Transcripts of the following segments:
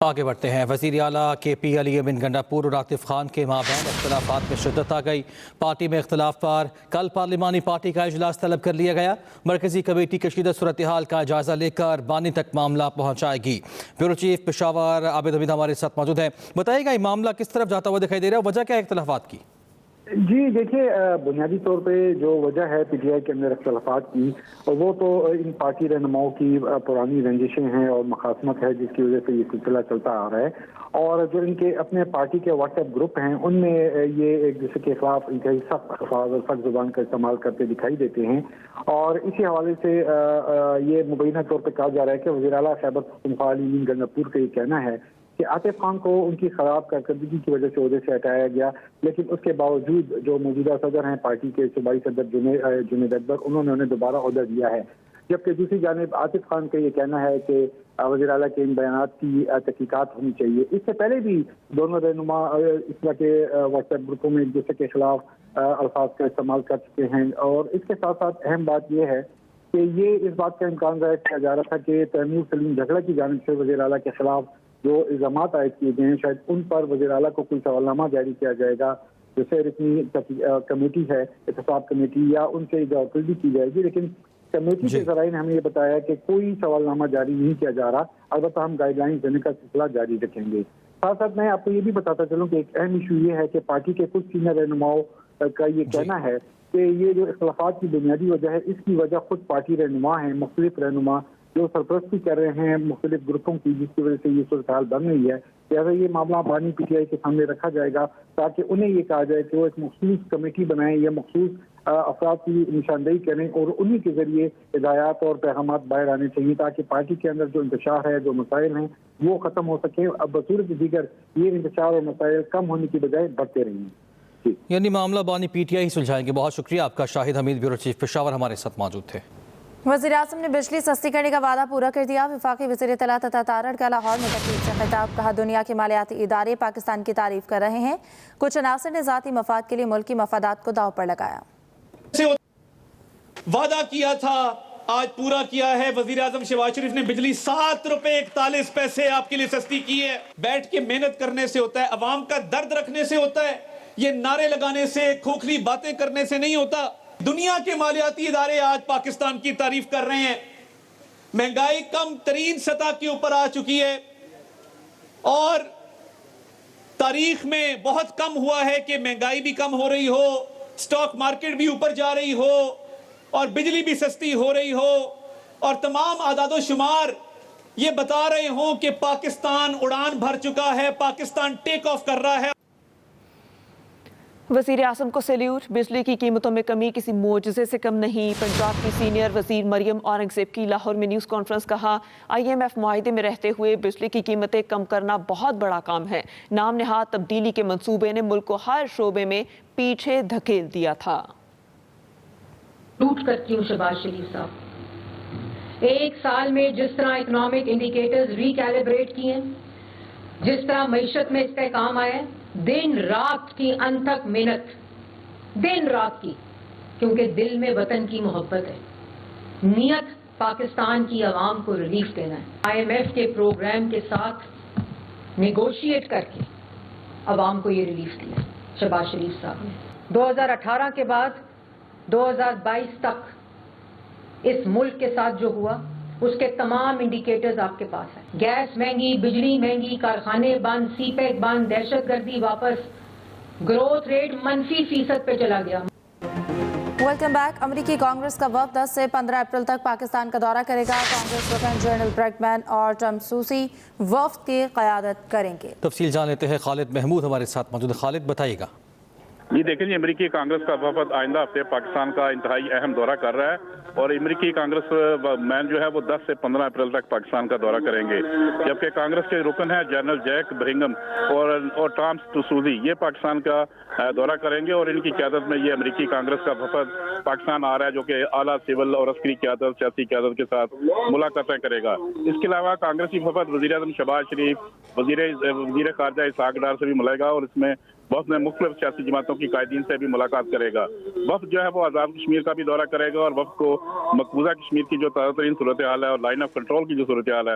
آگے بڑھتے ہیں۔ وزیر اعلیٰ کے پی علی بن گنڈاپور اور عاطف خان کے مابین اختلافات میں شدت آ گئی۔ پارٹی میں اختلاف پر کل پارلیمانی پارٹی کا اجلاس طلب کر لیا گیا۔ مرکزی کمیٹی کشیدہ صورتحال کا جائزہ لے کر بانی تک معاملہ پہنچائے گی۔ بیورو چیف پشاور عابد حمید ہمارے ساتھ موجود ہیں۔ بتائیے گا یہ معاملہ کس طرف جاتا ہوا دکھائی دے رہا ہے، وجہ کیا ہے اختلافات کی؟ جی دیکھیے، بنیادی طور پہ جو وجہ ہے پی ٹی آئی کے اندر اختلافات کی، وہ تو ان پارٹی رہنماؤں کی پرانی رنجشیں ہیں اور مخاصمت ہے، جس کی وجہ سے یہ سلسلہ چلتا آ رہا ہے۔ اور جو ان کے اپنے پارٹی کے واٹس ایپ گروپ ہیں، ان میں یہ ایک دوسرے کے خلاف انتہائی سخت الفاظ اور سخت زبان کا استعمال کرتے دکھائی دیتے ہیں۔ اور اسی حوالے سے یہ مبینہ طور پہ کہا جا رہا ہے کہ وزیر اعلیٰ خیبر پختونخوا علی بن گنڈاپور کا یہ کہنا ہے کہ عاطف خان کو ان کی خراب کارکردگی کی وجہ سے عہدے سے ہٹایا گیا، لیکن اس کے باوجود جو موجودہ صدر ہیں پارٹی کے صوبائی صدر جنید اکبر، انہوں نے انہیں دوبارہ عہدہ دیا ہے۔ جبکہ دوسری جانب عاطف خان کا یہ کہنا ہے کہ وزیر اعلیٰ کے ان بیانات کی تحقیقات ہونی چاہیے۔ اس سے پہلے بھی دونوں رہنما اس طرح کے واٹس ایپ گروپوں میں ایک دوسرے کے خلاف الفاظ کا استعمال کر چکے ہیں۔ اور اس کے ساتھ ساتھ اہم بات یہ ہے کہ یہ اس بات کا امکان ظاہر کیا جا رہا تھا کہ تیمور سلیم جھگڑا کی جانب سے وزیر اعلیٰ کے خلاف جو الزامات عائد کیے گئے ہیں، شاید ان پر وزیر اعلیٰ کو کوئی سوالنامہ جاری کیا جائے گا، جیسے رکنی کمیٹی ہے احتساب کمیٹی، یا ان سے جوابطلبی کی جائے گی۔ لیکن کمیٹی کے ذرائع نے ہمیں یہ بتایا کہ کوئی سوالنامہ جاری نہیں کیا جا رہا، البتہ ہم گائیڈ لائنز دینے کا سلسلہ جاری رکھیں گے۔ ساتھ ساتھ میں آپ کو یہ بھی بتاتا چلوں کہ ایک اہم ایشو یہ ہے کہ پارٹی کے کچھ سینئر رہنماؤں کا یہ کہنا ہے کہ یہ جو اختلافات کی بنیادی وجہ ہے، اس کی وجہ خود پارٹی رہنما ہیں، مختلف رہنما جو سرپرستی کر رہے ہیں مختلف گروپوں کی، جس کی وجہ سے یہ صورتحال بن رہی ہے۔ لہٰذا یہ معاملہ بانی پی ٹی آئی کے سامنے رکھا جائے گا تاکہ انہیں یہ کہا جائے کہ وہ ایک مخصوص کمیٹی بنائیں یا مخصوص افراد کی نشاندہی کریں، اور انہی کے ذریعے ہدایات اور پیغامات باہر آنے چاہیے تاکہ پارٹی کے اندر جو انتشار ہے، جو مسائل ہیں، وہ ختم ہو سکیں۔ اب بصورت دیگر یہ انتشار اور مسائل کم ہونے کی بجائے بڑھتے رہیں۔ یعنی معاملہ بانی پی ٹی آئی سلجھائیں گے۔ بہت شکریہ آپ کا شاہد حمید، بیورو چیف پشاور ہمارے ساتھ موجود تھے۔ وزیر اعظم نے بجلی سستی کرنے کا وعدہ پورا کر دیا۔ وفاقی وزیر اطلاعات عطا تارڑ کا لاہور میں تقریب سے خطاب، کہا دنیا کے مالیاتی ادارے پاکستان کی تعریف کر رہے ہیں، کچھ عناصر نے ذاتی مفاد کے لیے ملکی مفادات کو داؤ پر لگایا۔ وعدہ کیا تھا آج پورا کیا ہے۔ وزیر اعظم شہباز شریف نے بجلی 7 روپے 41 پیسے آپ کے لیے سستی کی ہے۔ بیٹھ کے محنت کرنے سے ہوتا ہے، عوام کا درد رکھنے سے ہوتا ہے، یہ نعرے لگانے سے، کھوکھلی باتیں کرنے سے نہیں ہوتا۔ دنیا کے مالیاتی ادارے آج پاکستان کی تعریف کر رہے ہیں۔ مہنگائی کم ترین سطح کے اوپر آ چکی ہے، اور تاریخ میں بہت کم ہوا ہے کہ مہنگائی بھی کم ہو رہی ہو، سٹاک مارکیٹ بھی اوپر جا رہی ہو، اور بجلی بھی سستی ہو رہی ہو، اور تمام اعداد و شمار یہ بتا رہے ہوں کہ پاکستان اڑان بھر چکا ہے، پاکستان ٹیک آف کر رہا ہے۔ وزیر اعظم کو سیلیوٹ۔ بجلی کی قیمتوں میں کمی کسی معجزے سے کم نہیں۔ پنجاب کی سینئر وزیر مریم اورنگزیب کی لاہور میں نیوز کانفرنس، کہا IMF معاہدے میں رہتے ہوئے بجلی کی قیمتیں کم کرنا بہت بڑا کام ہے۔ نام نہاد تبدیلی کے منصوبے نے ملک کو ہر شعبے میں پیچھے دھکیل دیا تھا۔ نوٹ کرتی ہوں شہباز شریف صاحب، ایک سال میں جس طرح اکنامک انڈیکیٹرز ریکیلیبریٹ کیے، جس طرح معیشت میں استحکام آئے، دن رات کی انتھک محنت، دن رات کی، کیونکہ دل میں وطن کی محبت ہے، نیت پاکستان کی عوام کو ریلیف دینا ہے۔ IMF کے پروگرام کے ساتھ نیگوشیٹ کر کے عوام کو یہ ریلیف دیا شہباز شریف صاحب نے۔ 2018 کے بعد 2022 تک اس ملک کے ساتھ جو ہوا، اس کے تمام انڈیکیٹرز آپ کے پاس ہیں۔ گیس مہنگی، بجلی مہنگی، کارخانے بند، سی پیک بند، دہشت گردی واپس، گروتھ ریٹ -% پہ چلا گیا۔ Welcome back. امریکی کانگریس کا وفد 10 سے 15 اپریل تک پاکستان کا دورہ کرے گا۔ کانگریس رکن جنرل بریگمین اور ٹم سوسی وفد کی قیادت کریں گے۔ تفصیل جان لیتے ہیں، خالد محمود ہمارے ساتھ موجود ہے۔ خالد بتائیے گا۔ جی دیکھیں جی، امریکی کانگریس کا وفد آئندہ ہفتے پاکستان کا انتہائی اہم دورہ کر رہا ہے، اور امریکی کانگریس مین جو ہے وہ 10 سے 15 اپریل تک پاکستان کا دورہ کریں گے، جبکہ کانگریس کے رکن ہیں جنرل جیک برنگم اور ٹام سوزی، یہ پاکستان کا دورہ کریں گے، اور ان کی قیادت میں یہ امریکی کانگریس کا وفد پاکستان آ رہا ہے، جو کہ اعلیٰ سول اور عسکری قیادت، سیاسی قیادت کے ساتھ ملاقاتیں کرے گا۔ اس کے علاوہ کانگریسی وفد وزیر اعظم شہباز شریف، وزیر خارجہ اسحاق ڈار سے بھی ملے گا، اور اس میں وفد میں مختلف سیاسی جماعتوں کی قائدین سے بھی ملاقات کرے گا۔ وفد جو ہے وہ آزاد کشمیر کا بھی دورہ کرے گا، اور وفد کو مقبوضہ کشمیر کی جو تازہ ترین صورتحال ہے اور لائن آف کنٹرول کی جو صورتحال ہے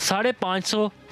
550,